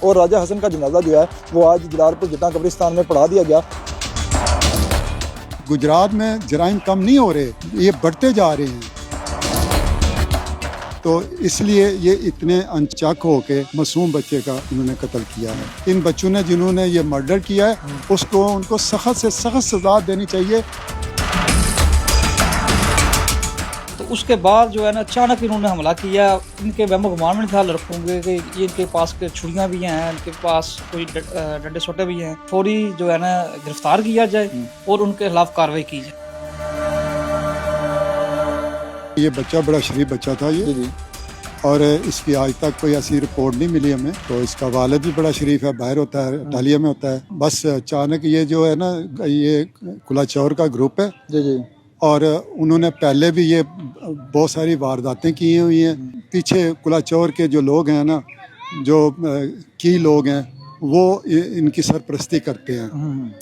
और राजा हसन का जनाजा जो है वो आज जलालपुर जटा कब्रिस्तान में पढ़ा दिया गया। गुजरात में जराइम कम नहीं हो रहे, ये बढ़ते जा रहे हैं। तो इसलिए ये इतने अनचक होके मासूम बच्चे का इन्होंने कत्ल किया है। इन बच्चों ने जिन्होंने ये मर्डर किया है उसको उनको सख्त से सख्त सजा देनी चाहिए। तो उसके बाद जो है ना अचानक इन्होंने हमला किया। इनके वहमो गुमान में नहीं था लड़कों के कि ये इनके पास के छुरियां भी हैं, इनके पास कोई डंडे सोटे भी हैं। फौरी जो है ना गिरफ्तार किया जाए और उनके खिलाफ कार्रवाई की जाए। ये बच्चा बड़ा शरीफ बच्चा था ये, और इसकी आज तक कोई ऐसी रिपोर्ट नहीं मिली हमें। तो इसका वालिद भी बड़ा शरीफ है, बाहर होता है, इटालिया में होता है। बस अचानक ये जो है ना ये कुलाचौर का ग्रुप है जी और उन्होंने पहले भी ये बहुत सारी वारदातें की हुई हैं। पीछे कुलाचौर के जो लोग हैं ना, जो की लोग हैं वो इनकी सरपरस्ती करते हैं।